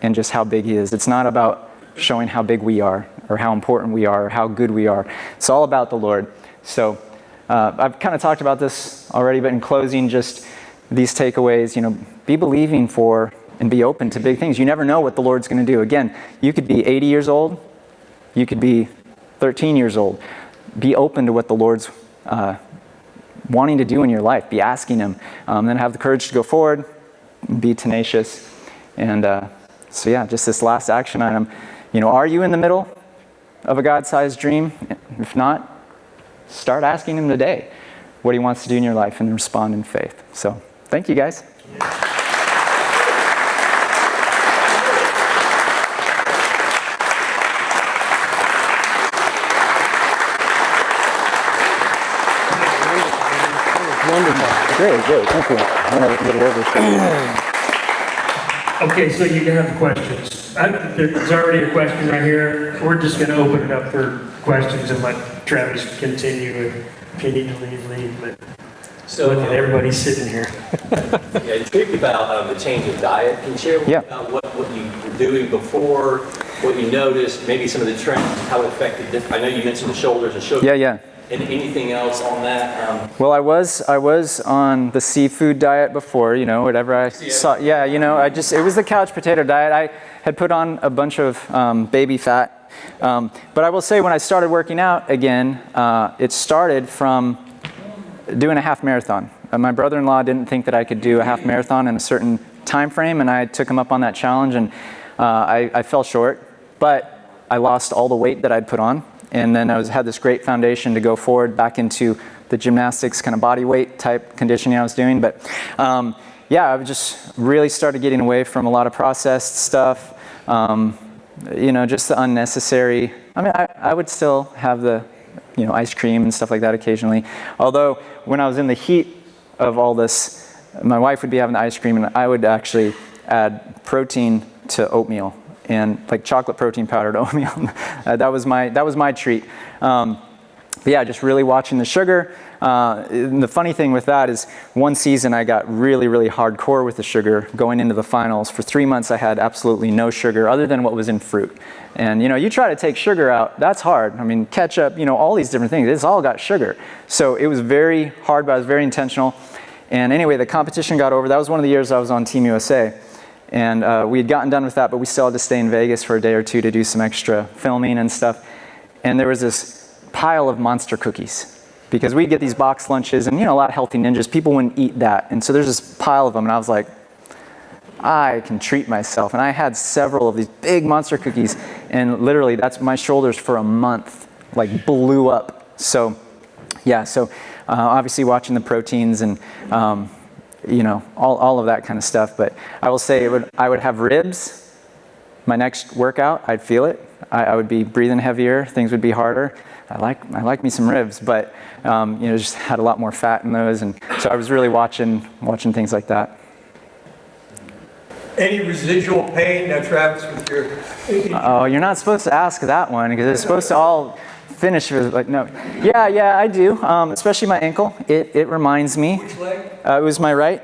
and just how big he is. It's not about showing how big we are or how important we are or how good we are. It's all about the Lord. So I've kind of talked about this already, but in closing, just these takeaways, be believing for and be open to big things. You never know what the Lord's going to do. Again, you could be 80 years old. You could be 13 years old. Be open to what the Lord's wanting to do in your life. Be asking him. Then have the courage to go forward. Be tenacious. And just this last action item. Are you in the middle of a God-sized dream? If not, start asking him today what he wants to do in your life and respond in faith. So thank you, guys. Great, thank you. I'm going to get it over. Okay, so you can have questions. There's already a question right here. We're just going to open it up for questions and let Travis continue if you need to leave. But so look at everybody sitting here. Yeah, intrigued about the change of diet. Can you share with me about what you were doing before, what you noticed, maybe some of the trends, how it affected this? I know you mentioned the shoulders and sugar. Yeah. And anything else on that? Well, I was on the seafood diet before, whatever I saw. Yeah, it was the couch potato diet. I had put on a bunch of baby fat. But I will say when I started working out again, it started from doing a half marathon. My brother-in-law didn't think that I could do a half marathon in a certain time frame, and I took him up on that challenge, and I fell short. But I lost all the weight that I'd put on. And then I had this great foundation to go forward back into the gymnastics kind of body weight type conditioning I was doing. But I just really started getting away from a lot of processed stuff. Just the unnecessary. I would still have the, ice cream and stuff like that occasionally. Although when I was in the heat of all this, my wife would be having the ice cream, and I would actually add protein to oatmeal, and like chocolate protein powder to oatmeal. that was my treat. But yeah, just really watching the sugar. And the funny thing with that is one season I got really, really hardcore with the sugar going into the finals. For 3 months I had absolutely no sugar other than what was in fruit. And you try to take sugar out, that's hard. I mean, ketchup, all these different things, it's all got sugar. So it was very hard, but I was very intentional. And anyway, the competition got over. That was one of the years I was on Team USA. And we had gotten done with that, but we still had to stay in Vegas for a day or two to do some extra filming and stuff. And there was this pile of Monster cookies, because we get these box lunches, and a lot of healthy ninjas, people wouldn't eat that. And so there's this pile of them, and I was like, I can treat myself. And I had several of these big Monster cookies, and literally that's my shoulders for a month, like blew up. So yeah, so obviously watching the proteins and all of that kind of stuff. But I will say I would have ribs. My next workout, I'd feel it. I would be breathing heavier, things would be harder. I like me some ribs, but just had a lot more fat in those, and so I was really watching things like that. Any residual pain, Travis, with your? Oh, you're not supposed to ask that one, because it's supposed to all finish with like no. Yeah, I do. Especially my ankle. It reminds me. Which leg? It was my right.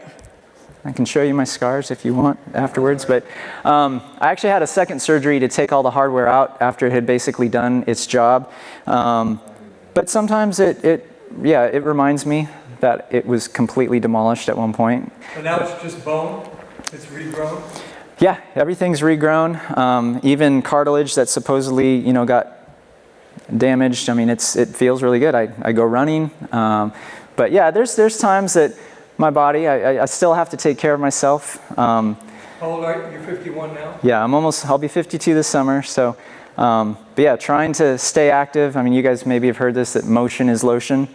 I can show you my scars if you want afterwards, but I actually had a second surgery to take all the hardware out after it had basically done its job. But sometimes it reminds me that it was completely demolished at one point. And now it's just bone? It's regrown? Yeah, everything's regrown. Even cartilage that supposedly, got damaged. I mean, it feels really good. I go running. But yeah, there's times that my body, I still have to take care of myself. How old are you? You're 51 now? Yeah, I'll be 52 this summer. So, but yeah, trying to stay active. I mean, you guys maybe have heard this, that motion is lotion.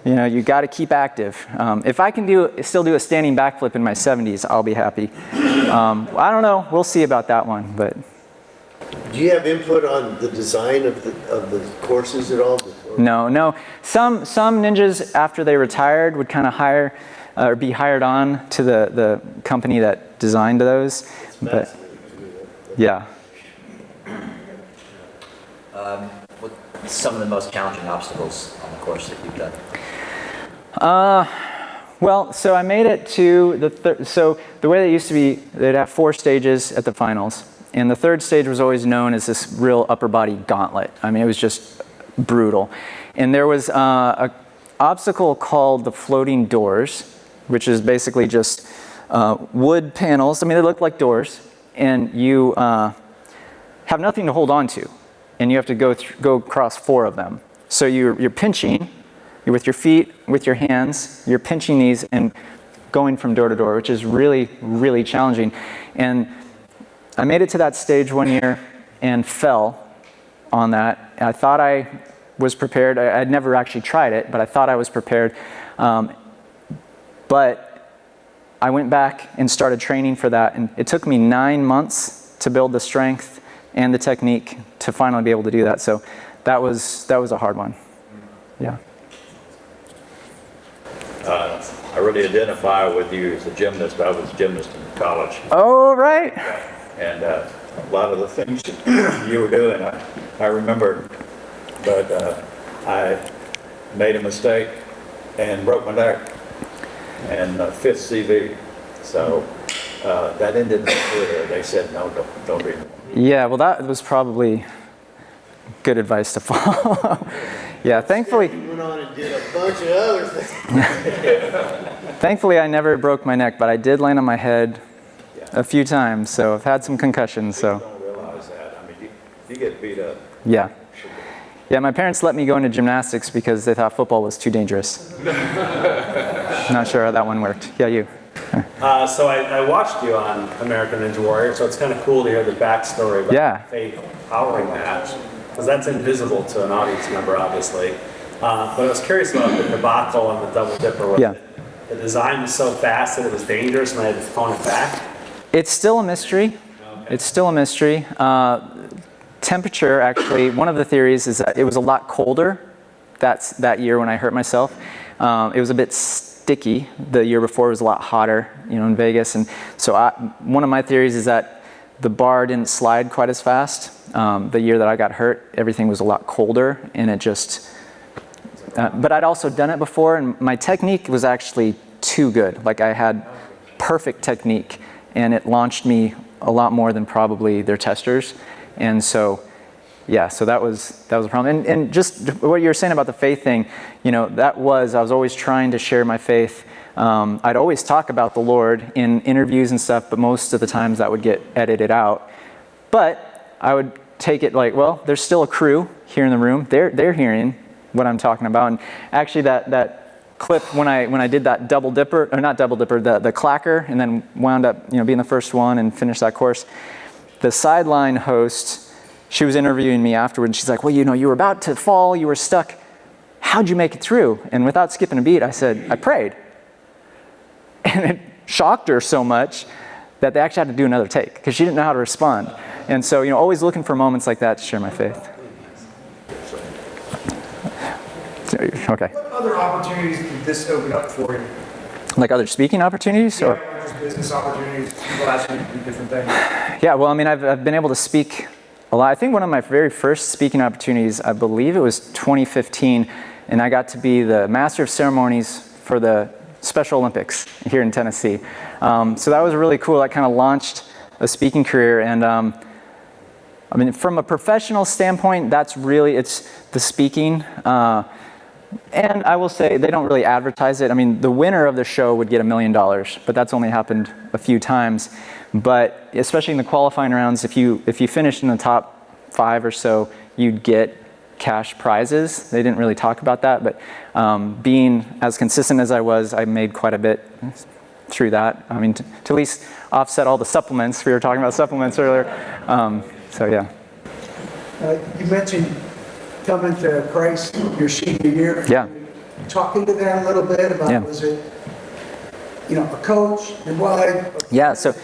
You got to keep active. If I can still do a standing backflip in my 70s, I'll be happy. I don't know. We'll see about that one. But do you have input on the design of the courses at all? No. Some ninjas, after they retired, would kind of hire or be hired on to the company that designed those. But yeah. What's some of the most challenging obstacles on the course that you've done? Well, so I made it to so the way they used to be, they'd have 4 stages at the finals. And the third stage was always known as this real upper body gauntlet. I mean, it was just brutal. And there was an obstacle called the floating doors, which is basically just wood panels. I mean, they look like doors, and you have nothing to hold on to, and you have to go across 4 of them. So you're pinching, with your feet, with your hands, you're pinching these and going from door to door, which is really, really challenging. And I made it to that stage one year and fell on that. I thought I was prepared. I'd never actually tried it, but I thought I was prepared. But I went back and started training for that, and it took me 9 months to build the strength and the technique to finally be able to do that. So that was a hard one. Yeah. I really identify with you as a gymnast. I was a gymnast in college. Oh, right. And a lot of the things you were doing, I remember, but I made a mistake and broke my neck and 5th CV. So that ended my career. They said, no, don't read it. Yeah, well, that was probably good advice to follow. Yeah, thankfully. You went on and did a bunch of other things. Thankfully, I never broke my neck, but I did land on my head a few times, so I've had some concussions. So. Don't realize that. I mean, you get beat up. Yeah. Yeah, my parents let me go into gymnastics because they thought football was too dangerous. Not sure how that one worked. Yeah, you. So I watched you on American Ninja Warrior, so it's kind of cool to hear the backstory about Faith powering that, because that's invisible to an audience member, obviously. But I was curious about the debacle and the double dipper. Was the design was so fast that it was dangerous and I had to phone it back? It's still a mystery. Okay. It's still a mystery. Temperature, actually, one of the theories is that it was a lot colder that year when I hurt myself. It was a bit sticky. The year before was a lot hotter, in Vegas. And so one of my theories is that the bar didn't slide quite as fast. The year that I got hurt, everything was a lot colder, and it just, but I'd also done it before, and my technique was actually too good. Like, I had perfect technique, and it launched me a lot more than probably their testers. And so, yeah, so that was a problem. And just what you were saying about the faith thing, I was always trying to share my faith. I'd always talk about the Lord in interviews and stuff, but most of the times that would get edited out. But I would take it like, well, there's still a crew here in the room. They're hearing what I'm talking about. And actually that clip when I did that double dipper, or not double dipper, the clacker, and then wound up being the first one and finished that course. The sideline host, she was interviewing me afterwards. She's like, well, you were about to fall, you were stuck. How'd you make it through? And without skipping a beat, I said, I prayed. And it shocked her so much that they actually had to do another take because she didn't know how to respond. And so, always looking for moments like that to share my faith. Okay. What other opportunities did this open up for you? Like other speaking opportunities? Yeah, or just business opportunities, people asking you to do different things. Yeah, well, I've been able to speak a lot. I think one of my very first speaking opportunities, I believe it was 2015, and I got to be the Master of Ceremonies for the Special Olympics here in Tennessee. So that was really cool. That kind of launched a speaking career. And from a professional standpoint, it's the speaking. And I will say they don't really advertise it. The winner of the show would get $1 million, but that's only happened a few times. But especially in the qualifying rounds, if you finished in the top 5 or so, you'd get cash prizes. They didn't really talk about that, but being as consistent as I was, I made quite a bit through that. To at least offset all the supplements. We were talking about supplements earlier. So yeah. You mentioned coming to Christ your senior year. Yeah. Talk into that a little bit about, was it, a coach, your wife? Yeah, so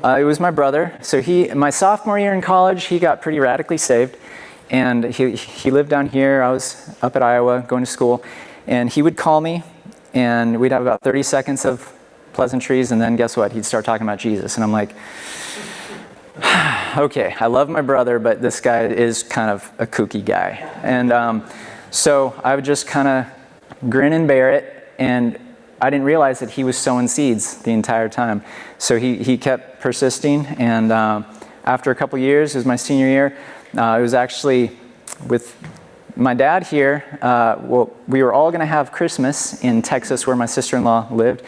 it was my brother. So my sophomore year in college, he got pretty radically saved. And he lived down here. I was up at Iowa going to school. And he would call me, and we'd have about 30 seconds of pleasantries, and then guess what? He'd start talking about Jesus. And I'm like, okay, I love my brother, but this guy is kind of a kooky guy. And so I would just kind of grin and bear it, and I didn't realize that he was sowing seeds the entire time. So he kept persisting, and after a couple years, it was my senior year, it was actually with my dad here. We were all going to have Christmas in Texas where my sister-in-law lived.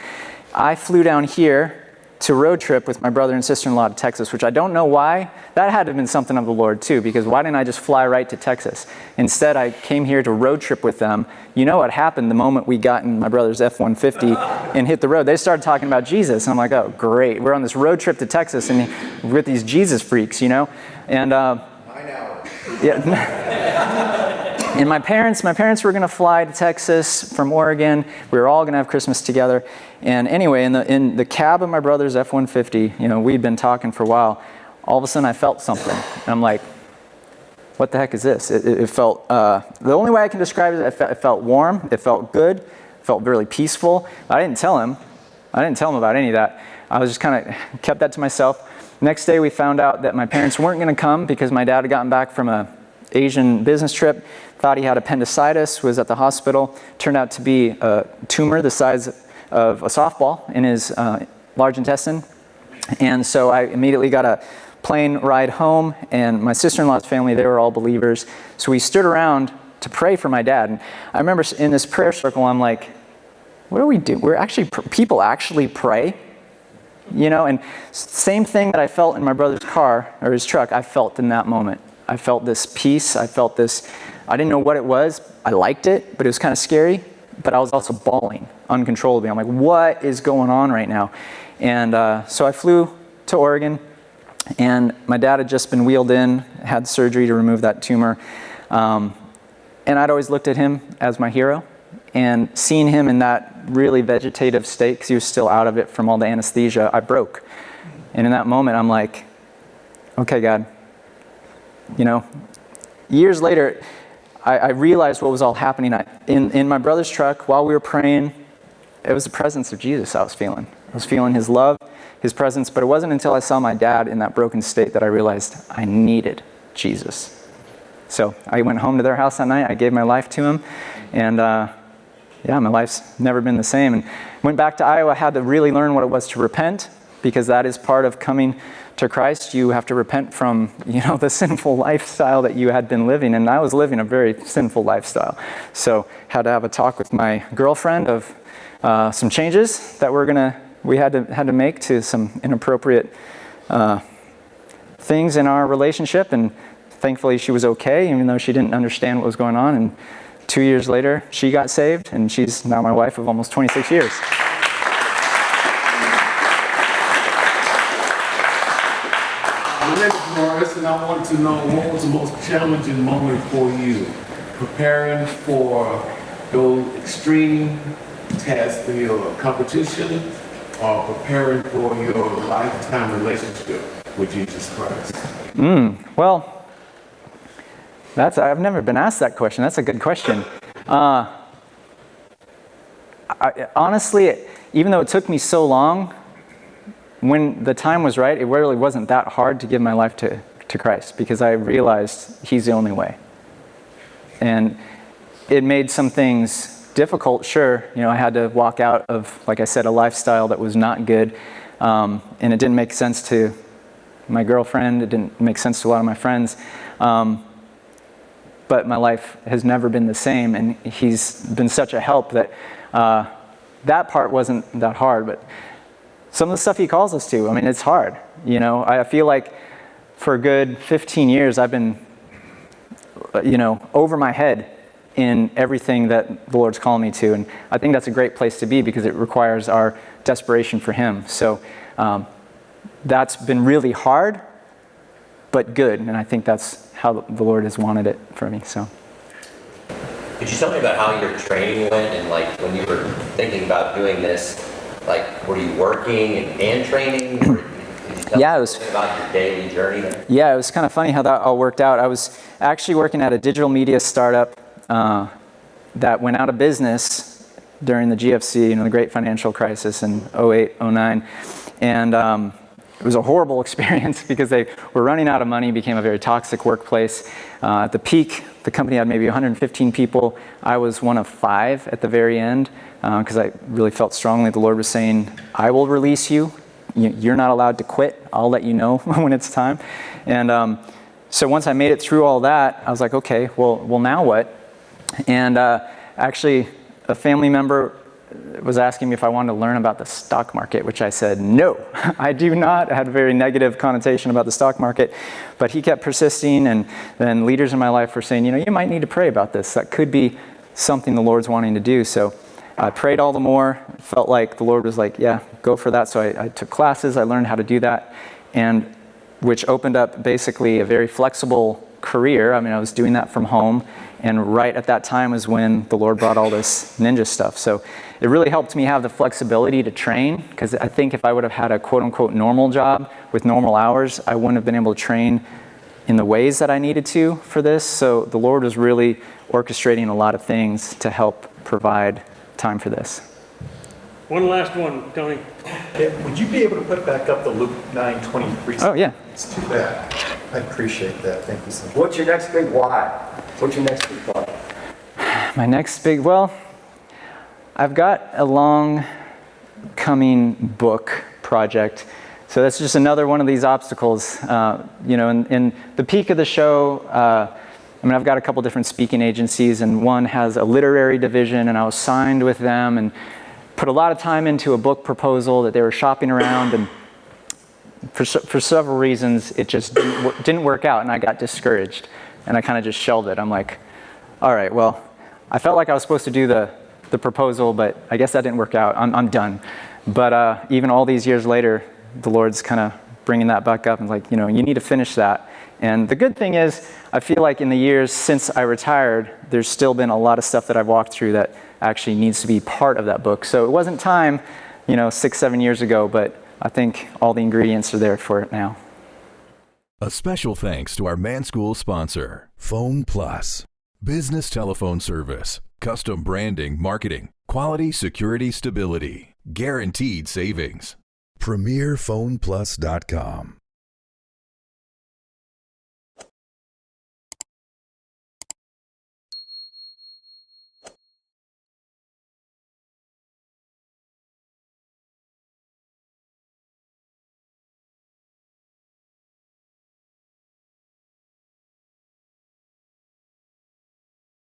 I flew down here to road trip with my brother and sister-in-law to Texas, which I don't know why. That had to have been something of the Lord too, because why didn't I just fly right to Texas? Instead, I came here to road trip with them. You know what happened the moment we got in my brother's F-150 and hit the road? They started talking about Jesus. And I'm like, oh, great. We're on this road trip to Texas and we're with these Jesus freaks, And 9 hours. Yeah. And my parents were going to fly to Texas from Oregon. We were all going to have Christmas together. And anyway, in the cab of my brother's F-150, we'd been talking for a while. All of a sudden, I felt something. And I'm like, what the heck is this? It felt, the only way I can describe it felt warm. It felt good. It felt really peaceful. I didn't tell him about any of that. I was just kind of kept that to myself. Next day, we found out that my parents weren't going to come because my dad had gotten back from an Asian business trip, thought he had appendicitis, was at the hospital. Turned out to be a tumor the size of a softball in his large intestine. And so I immediately got a plane ride home, and my sister-in-law's family, they were all believers. So we stood around to pray for my dad. And I remember in this prayer circle, I'm like, what do we do? People actually pray? And same thing that I felt in my brother's car or his truck, I felt in that moment. I felt this peace. I felt this, I didn't know what it was. I liked it, but it was kind of scary. But I was also bawling uncontrollably. I'm like, what is going on right now? And so I flew to Oregon, and my dad had just been wheeled in, had surgery to remove that tumor. And I'd always looked at him as my hero. And seeing him in that really vegetative state, because he was still out of it from all the anesthesia, I broke. And in that moment, I'm like, okay, God. Years later, I realized what was all happening. In my brother's truck, while we were praying, it was the presence of Jesus I was feeling. I was feeling his love, his presence, but it wasn't until I saw my dad in that broken state that I realized I needed Jesus. So I went home to their house that night, I gave my life to him, and my life's never been the same. And went back to Iowa, had to really learn what it was to repent, because that is part of coming to Christ. You have to repent from, the sinful lifestyle that you had been living, and I was living a very sinful lifestyle. So had to have a talk with my girlfriend of some changes that we had to make to some inappropriate things in our relationship, and thankfully she was okay, even though she didn't understand what was going on. And 2 years later, she got saved, and she's now my wife of almost 26 years. My name is Morris, and I want to know what was the most challenging moment for you preparing for those extreme tests in your competition or preparing for your lifetime relationship with Jesus Christ? Well, I've never been asked that question. That's a good question. Honestly, even though it took me so long, when the time was right, it really wasn't that hard to give my life to Christ, because I realized he's the only way. And it made some things difficult, sure. I had to walk out of, like I said, a lifestyle that was not good. And it didn't make sense to my girlfriend. It didn't make sense to a lot of my friends. But my life has never been the same, and he's been such a help that that part wasn't that hard. But some of the stuff he calls us to, it's hard. I feel like for a good 15 years I've been, over my head in everything that the Lord's calling me to. And I think that's a great place to be, because it requires our desperation for him. So that's been really hard, but good. And I think that's how the Lord has wanted it for me. So. Could you tell me about how your training went, and when you were thinking about doing this, were you working and training? Or could you tell me about your daily journey there? Yeah, it was kind of funny how that all worked out. I was actually working at a digital media startup that went out of business during the GFC, the Great Financial Crisis in 08, 09. And it was a horrible experience because they were running out of money, became a very toxic workplace. At the peak, the company had maybe 115 people. I was one of 5 at the very end, because I really felt strongly the Lord was saying, I will release you. You're not allowed to quit. I'll let you know when it's time. And so once I made it through all that, I was like, okay, well now what? And actually, a family member was asking me if I wanted to learn about the stock market, which I said, no, I do not. I had a very negative connotation about the stock market, but he kept persisting, and then leaders in my life were saying, you might need to pray about this. That could be something the Lord's wanting to do. So I prayed all the more, felt like the Lord was like, yeah, go for that. So I took classes, I learned how to do that, and which opened up basically a very flexible career. I was doing that from home, and right at that time was when the Lord brought all this ninja stuff. So it really helped me have the flexibility to train, because I think if I would have had a quote-unquote normal job with normal hours, I wouldn't have been able to train in the ways that I needed to for this. So the Lord was really orchestrating a lot of things to help provide time for this. One last one, Tony. Would you be able to put back up the Luke 9:23? Oh, yeah. It's too bad. I appreciate that. Thank you so much. What's your next big why? What's your next big thought? My next big, I've got a long coming book project. So that's just another one of these obstacles. In the peak of the show, I've got a couple different speaking agencies, and one has a literary division, and I was signed with them and put a lot of time into a book proposal that they were shopping around, and for several reasons, it just didn't work out, and I got discouraged, and I kind of just shelved it. I'm like, all right, well, I felt like I was supposed to do the proposal, but I guess that didn't work out. I'm done. But even all these years later, the Lord's kind of bringing that back up and like, you need to finish that. And the good thing is, I feel like in the years since I retired, there's still been a lot of stuff that I've walked through that actually needs to be part of that book. So it wasn't time, 6-7 years ago, but I think all the ingredients are there for it now. A special thanks to our Man School sponsor, Phone Plus. Business telephone service, custom branding, marketing, Quality, security, stability. Guaranteed savings. PremierPhonePlus.com.